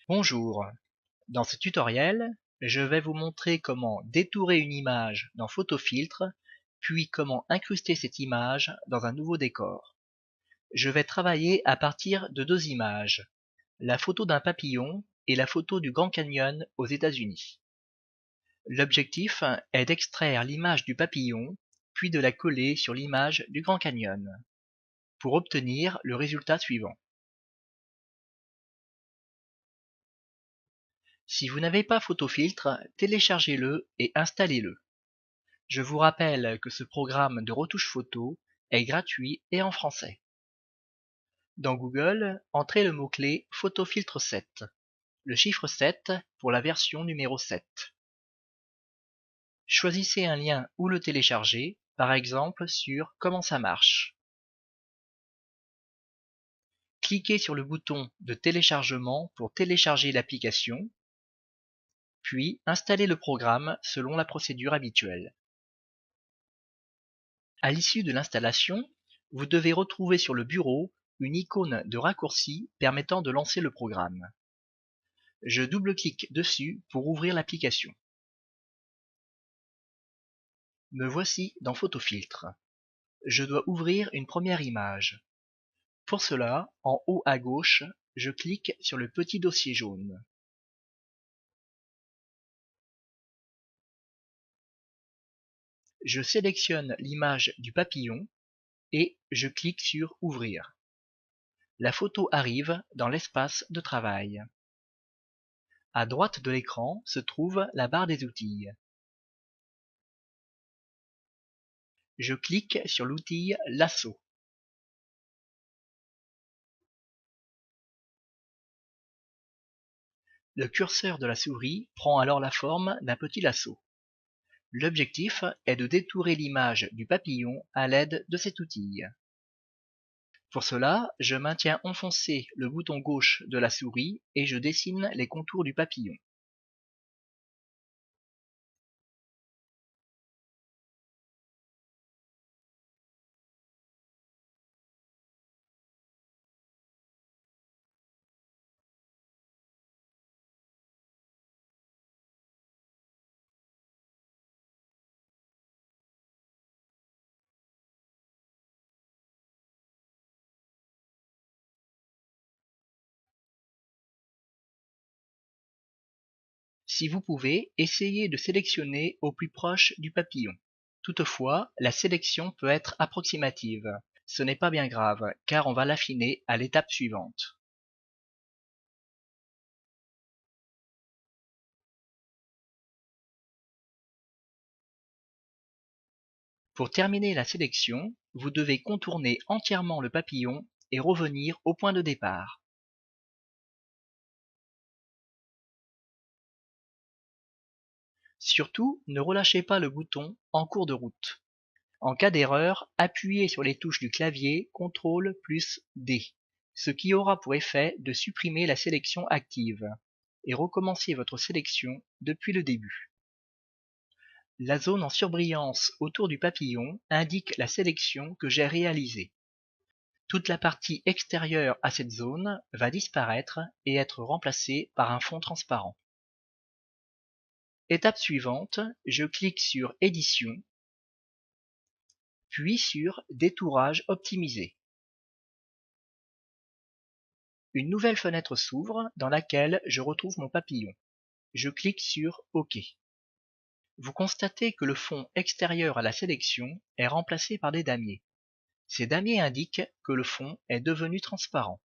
Bonjour, dans ce tutoriel, je vais vous montrer comment détourer une image dans Photofiltre, puis comment incruster cette image dans un nouveau décor. Je vais travailler à partir de deux images, la photo d'un papillon et la photo du Grand Canyon aux États-Unis. L'objectif est d'extraire l'image du papillon, puis de la coller sur l'image du Grand Canyon, pour obtenir le résultat suivant. Si vous n'avez pas Photofiltre, téléchargez-le et installez-le. Je vous rappelle que ce programme de retouche photo est gratuit et en français. Dans Google, entrez le mot-clé Photofiltre 7, le chiffre 7 pour la version numéro 7. Choisissez un lien où le télécharger, par exemple sur Comment ça marche. Cliquez sur le bouton de téléchargement pour télécharger l'application, puis installez le programme selon la procédure habituelle. À l'issue de l'installation, vous devez retrouver sur le bureau une icône de raccourci permettant de lancer le programme. Je double-clique dessus pour ouvrir l'application. Me voici dans Photofiltre. Je dois ouvrir une première image. Pour cela, en haut à gauche, je clique sur le petit dossier jaune. Je sélectionne l'image du papillon et je clique sur Ouvrir. La photo arrive dans l'espace de travail. À droite de l'écran se trouve la barre des outils. Je clique sur l'outil Lasso. Le curseur de la souris prend alors la forme d'un petit lasso. L'objectif est de détourer l'image du papillon à l'aide de cet outil. Pour cela, je maintiens enfoncé le bouton gauche de la souris et je dessine les contours du papillon. Si vous pouvez, essayez de sélectionner au plus proche du papillon. Toutefois, la sélection peut être approximative. Ce n'est pas bien grave, car on va l'affiner à l'étape suivante. Pour terminer la sélection, vous devez contourner entièrement le papillon et revenir au point de départ. Surtout, ne relâchez pas le bouton en cours de route. En cas d'erreur, appuyez sur les touches du clavier CTRL plus D, ce qui aura pour effet de supprimer la sélection active, et recommencez votre sélection depuis le début. La zone en surbrillance autour du papillon indique la sélection que j'ai réalisée. Toute la partie extérieure à cette zone va disparaître et être remplacée par un fond transparent. Étape suivante, je clique sur Édition, puis sur Détourage optimisé. Une nouvelle fenêtre s'ouvre dans laquelle je retrouve mon papillon. Je clique sur OK. Vous constatez que le fond extérieur à la sélection est remplacé par des damiers. Ces damiers indiquent que le fond est devenu transparent.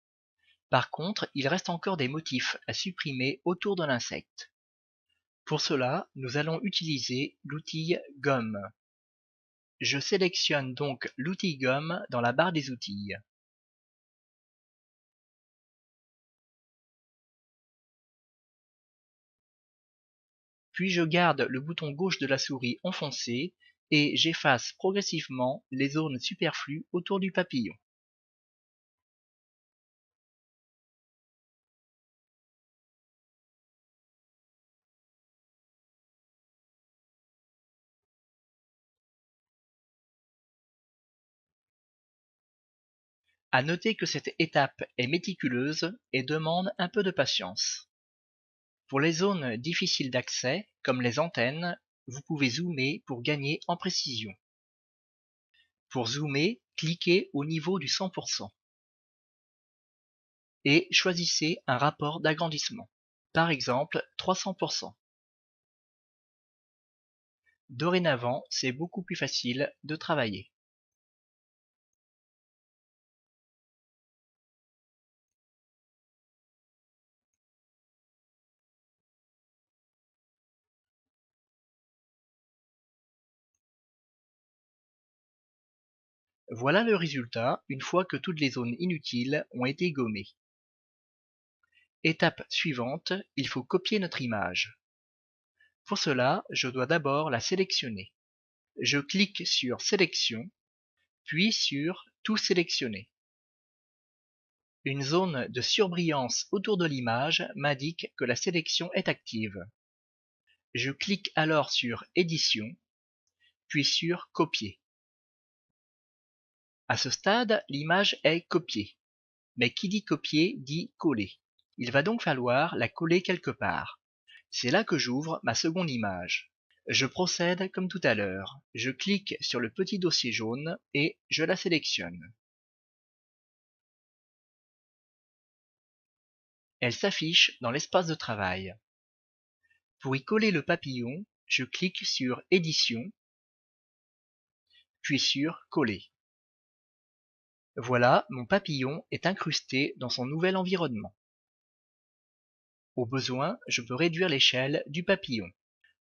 Par contre, il reste encore des motifs à supprimer autour de l'insecte. Pour cela, nous allons utiliser l'outil Gomme. Je sélectionne donc l'outil Gomme dans la barre des outils. Puis je garde le bouton gauche de la souris enfoncé et j'efface progressivement les zones superflues autour du papillon. À noter que cette étape est méticuleuse et demande un peu de patience. Pour les zones difficiles d'accès, comme les antennes, vous pouvez zoomer pour gagner en précision. Pour zoomer, cliquez au niveau du 100% et choisissez un rapport d'agrandissement, par exemple 300%. Dorénavant, c'est beaucoup plus facile de travailler. Voilà le résultat une fois que toutes les zones inutiles ont été gommées. Étape suivante, il faut copier notre image. Pour cela, je dois d'abord la sélectionner. Je clique sur Sélection, puis sur Tout sélectionner. Une zone de surbrillance autour de l'image m'indique que la sélection est active. Je clique alors sur Édition, puis sur Copier. À ce stade, l'image est copiée. Mais qui dit copier dit coller. Il va donc falloir la coller quelque part. C'est là que j'ouvre ma seconde image. Je procède comme tout à l'heure. Je clique sur le petit dossier jaune et je la sélectionne. Elle s'affiche dans l'espace de travail. Pour y coller le papillon, je clique sur Édition, puis sur Coller. Voilà, mon papillon est incrusté dans son nouvel environnement. Au besoin, je peux réduire l'échelle du papillon.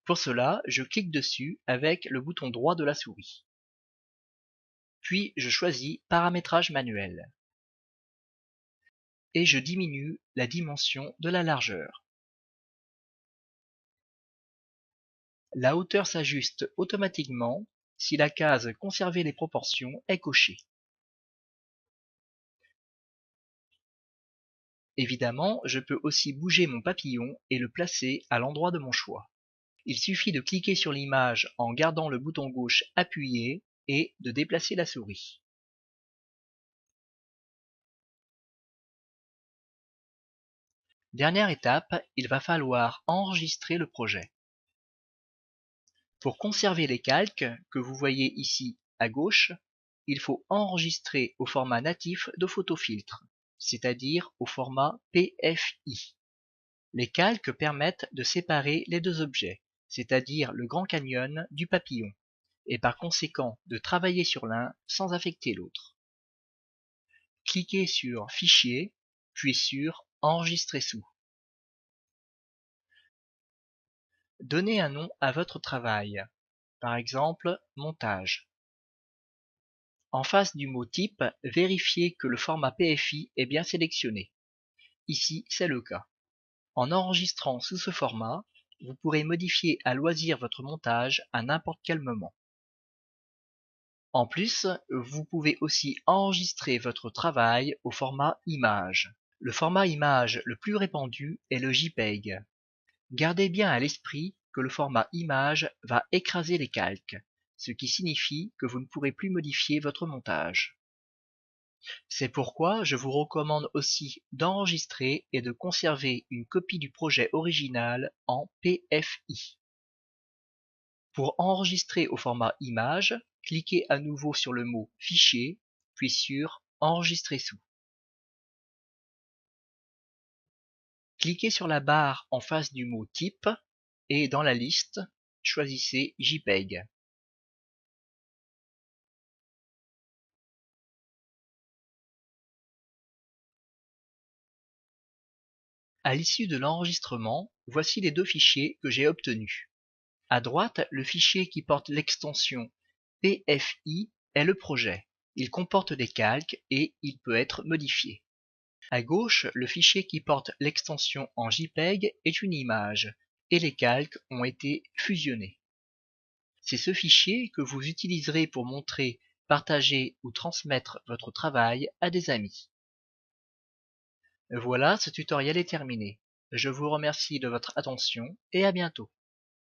Pour cela, je clique dessus avec le bouton droit de la souris. Puis je choisis Paramétrage manuel. Et je diminue la dimension de la largeur. La hauteur s'ajuste automatiquement si la case Conserver les proportions est cochée. Évidemment, je peux aussi bouger mon papillon et le placer à l'endroit de mon choix. Il suffit de cliquer sur l'image en gardant le bouton gauche appuyé et de déplacer la souris. Dernière étape, il va falloir enregistrer le projet. Pour conserver les calques que vous voyez ici à gauche, il faut enregistrer au format natif de PhotoFiltre, c'est-à-dire au format PFI. Les calques permettent de séparer les deux objets, c'est-à-dire le Grand Canyon du papillon, et par conséquent de travailler sur l'un sans affecter l'autre. Cliquez sur Fichier, puis sur Enregistrer sous. Donnez un nom à votre travail, par exemple montage. En face du mot type, vérifiez que le format PFI est bien sélectionné. Ici, c'est le cas. En enregistrant sous ce format, vous pourrez modifier à loisir votre montage à n'importe quel moment. En plus, vous pouvez aussi enregistrer votre travail au format image. Le format image le plus répandu est le JPEG. Gardez bien à l'esprit que le format image va écraser les calques, ce qui signifie que vous ne pourrez plus modifier votre montage. C'est pourquoi je vous recommande aussi d'enregistrer et de conserver une copie du projet original en PFI. Pour enregistrer au format image, cliquez à nouveau sur le mot Fichier, puis sur Enregistrer sous. Cliquez sur la barre en face du mot Type et dans la liste, choisissez JPEG. À l'issue de l'enregistrement, voici les deux fichiers que j'ai obtenus. À droite, le fichier qui porte l'extension PFI est le projet. Il comporte des calques et il peut être modifié. À gauche, le fichier qui porte l'extension en JPEG est une image et les calques ont été fusionnés. C'est ce fichier que vous utiliserez pour montrer, partager ou transmettre votre travail à des amis. Voilà, ce tutoriel est terminé. Je vous remercie de votre attention et à bientôt.